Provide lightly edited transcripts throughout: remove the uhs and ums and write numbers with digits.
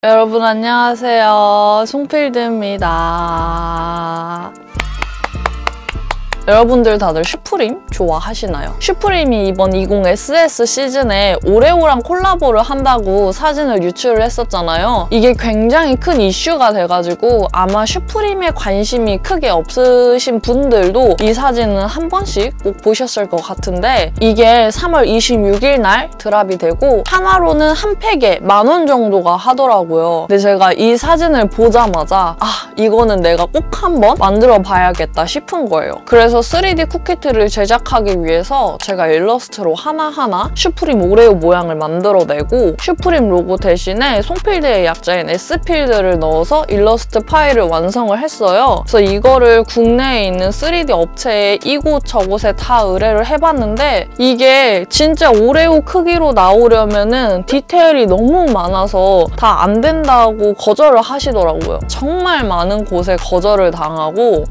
여러분 안녕하세요. 송필드입니다. 여러분들 다들 슈프림 좋아하시나요? 슈프림이 이번 20SS 시즌에 오레오랑 콜라보를 한다고 사진을 유출을 했었잖아요. 이게 굉장히 큰 이슈가 돼가지고 아마 슈프림에 관심이 크게 없으신 분들도 이 사진은 한 번씩 꼭 보셨을 것 같은데, 이게 3월 26일 날 드랍이 되고 하나로는 한 팩에 10,000원 정도가 하더라고요. 근데 제가 이 사진을 보자마자 이거는 내가 꼭 한번 만들어 봐야겠다 싶은 거예요. 그래서 3D 쿠키트를 제작하기 위해서 제가 일러스트로 하나하나 슈프림 오레오 모양을 만들어내고, 슈프림 로고 대신에 송필드의 약자인 S필드를 넣어서 일러스트 파일을 완성을 했어요. 그래서 이거를 국내에 있는 3D 업체에 이곳저곳에 다 의뢰를 해봤는데, 이게 진짜 오레오 크기로 나오려면은 디테일이 너무 많아서 다 안 된다고 거절을 하시더라고요. 정말 많은 곳에 거절을 당하고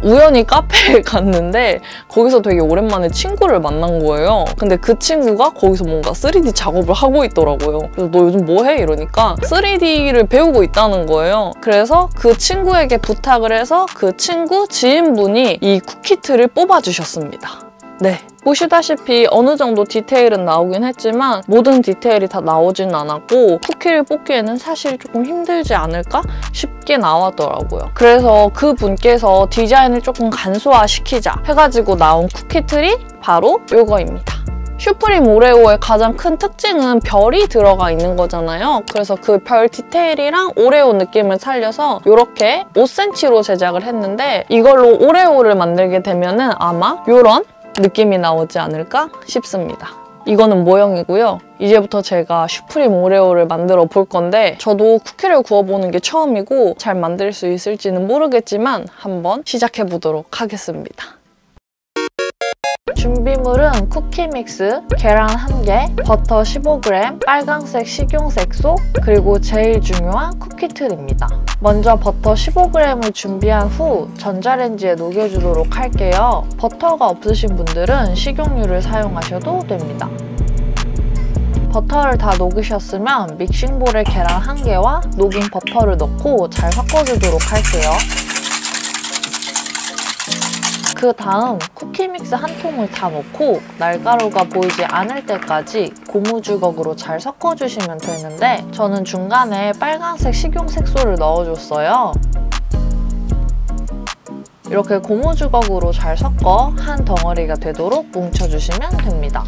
우연히 카페에 갔는데 거기서 되게 오랜만에 친구를 만난 거예요. 근데 그 친구가 거기서 뭔가 3D 작업을 하고 있더라고요. 그래서 너 요즘 뭐 해? 이러니까 3D를 배우고 있다는 거예요. 그래서 그 친구에게 부탁을 해서 그 친구 지인분이 이 쿠키트를 뽑아주셨습니다. 네, 보시다시피 어느 정도 디테일은 나오긴 했지만 모든 디테일이 다 나오진 않았고, 쿠키를 뽑기에는 사실 조금 힘들지 않을까 싶게 나왔더라고요. 그래서 그분께서 디자인을 조금 간소화시키자 해가지고 나온 쿠키틀이 바로 이거입니다. 슈프림 오레오의 가장 큰 특징은 별이 들어가 있는 거잖아요. 그래서 그 별 디테일이랑 오레오 느낌을 살려서 이렇게 5cm로 제작을 했는데, 이걸로 오레오를 만들게 되면은 아마 이런 느낌이 나오지 않을까 싶습니다. 이거는 모형이고요. 이제부터 제가 슈프림 오레오를 만들어 볼 건데, 저도 쿠키를 구워보는 게 처음이고 잘 만들 수 있을지는 모르겠지만 한번 시작해 보도록 하겠습니다. 준비물은 쿠키 믹스, 계란 1개, 버터 15g, 빨강색 식용색소, 그리고 제일 중요한 쿠키틀입니다. 먼저 버터 15g을 준비한 후 전자레인지에 녹여주도록 할게요. 버터가 없으신 분들은 식용유를 사용하셔도 됩니다. 버터를 다 녹이셨으면 믹싱볼에 계란 1개와 녹인 버터를 넣고 잘 섞어주도록 할게요. 그 다음 쿠키 믹스 한 통을 다 넣고 날가루가 보이지 않을 때까지 고무주걱으로 잘 섞어주시면 되는데, 저는 중간에 빨간색 식용색소를 넣어줬어요. 이렇게 고무주걱으로 잘 섞어 한 덩어리가 되도록 뭉쳐주시면 됩니다.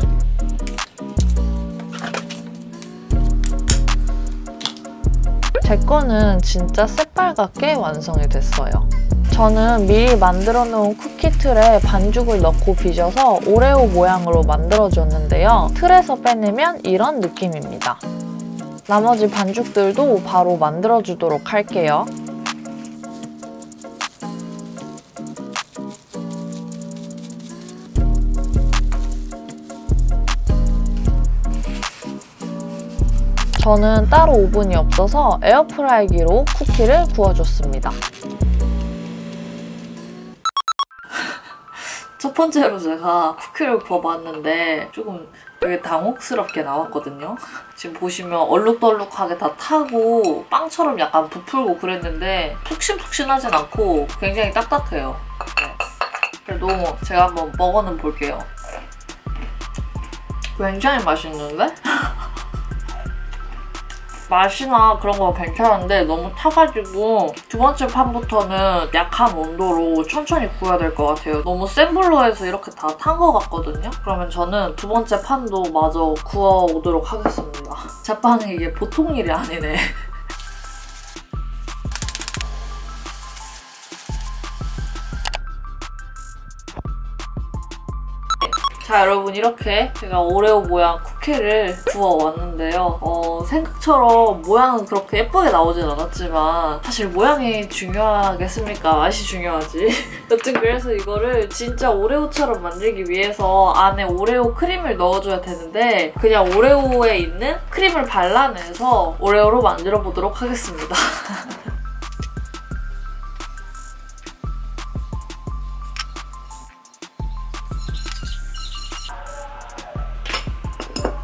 제 거는 진짜 새빨갛게 완성이 됐어요. 저는 미리 만들어 놓은 쿠키 틀에 반죽을 넣고 빚어서 오레오 모양으로 만들어줬는데요. 틀에서 빼내면 이런 느낌입니다. 나머지 반죽들도 바로 만들어주도록 할게요. 저는 따로 오븐이 없어서 에어프라이기로 쿠키를 구워줬습니다. 첫 번째로 제가 쿠키를 구워봤는데 조금 되게 당혹스럽게 나왔거든요. 지금 보시면 얼룩덜룩하게 다 타고 빵처럼 약간 부풀고 그랬는데 푹신푹신하진 않고 굉장히 딱딱해요. 네. 그래도 제가 한번 먹어는 볼게요. 굉장히 맛있는데? 맛이나 그런 거 괜찮은데 너무 타가지고 두 번째 판부터는 약한 온도로 천천히 구워야 될 것 같아요. 너무 센 불로 해서 이렇게 다 탄 것 같거든요? 그러면 저는 두 번째 판도 마저 구워오도록 하겠습니다. 제빵이 이게 보통 일이 아니네. 자, 여러분 이렇게 제가 오레오 모양 쿠키를 구워왔는데요. 생각처럼 모양은 그렇게 예쁘게 나오진 않았지만 사실 모양이 중요하겠습니까? 맛이 중요하지. 여튼 그래서 이거를 진짜 오레오처럼 만들기 위해서 안에 오레오 크림을 넣어줘야 되는데 그냥 오레오에 있는 크림을 발라내서 오레오로 만들어보도록 하겠습니다.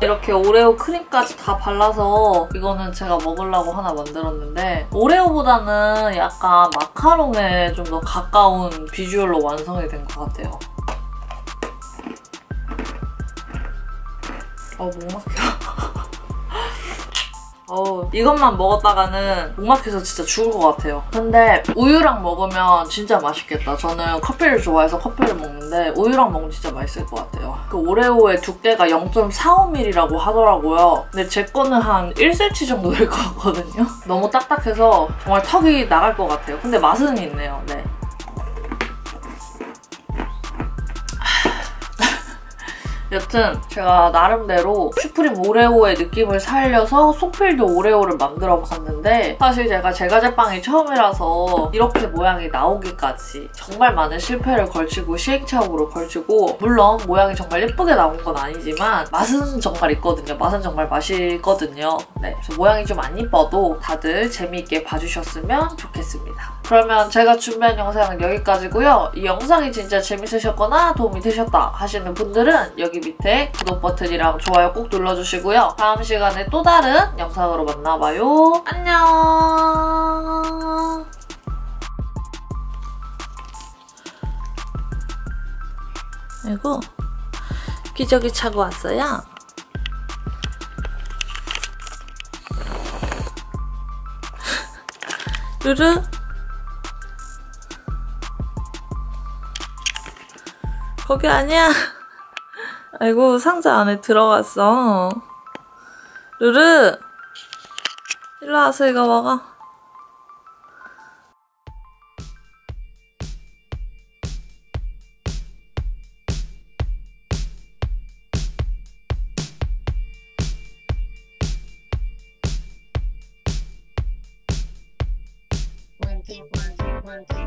이렇게 오레오 크림까지 다 발라서 이거는 제가 먹으려고 하나 만들었는데 오레오보다는 약간 마카롱에 좀 더 가까운 비주얼로 완성이 된 것 같아요. 목 막혀. 이것만 먹었다가는 목 막혀서 진짜 죽을 것 같아요. 근데 우유랑 먹으면 진짜 맛있겠다. 저는 커피를 좋아해서 커피를 먹는데 우유랑 먹으면 진짜 맛있을 것 같아요. 그 오레오의 두께가 0.45mm라고 하더라고요. 근데 제 거는 한 1cm 정도 될 것 같거든요. 너무 딱딱해서 정말 턱이 나갈 것 같아요. 근데 맛은 있네요. 네. 여튼 제가 나름대로 슈프림 오레오의 느낌을 살려서 속필드 오레오를 만들어 봤는데 사실 제가 제과제빵이 처음이라서 이렇게 모양이 나오기까지 정말 많은 실패를 걸치고 시행착오를 걸치고 물론 모양이 정말 예쁘게 나온 건 아니지만 맛은 정말 있거든요. 맛은 정말 맛있거든요. 네, 그래서 모양이 좀 안 이뻐도 다들 재미있게 봐주셨으면 좋겠습니다. 그러면 제가 준비한 영상은 여기까지고요. 이 영상이 진짜 재밌으셨거나 도움이 되셨다 하시는 분들은 여기 밑에 구독 버튼이랑 좋아요 꼭 눌러주시고요. 다음 시간에 또 다른 영상으로 만나봐요. 안녕. 아이고 기저귀 차고 왔어요. 루루 거기 아니야. 아이고 상자 안에 들어갔어. 루루 일로 와서 이거 먹어. One, two, one, two, one, two.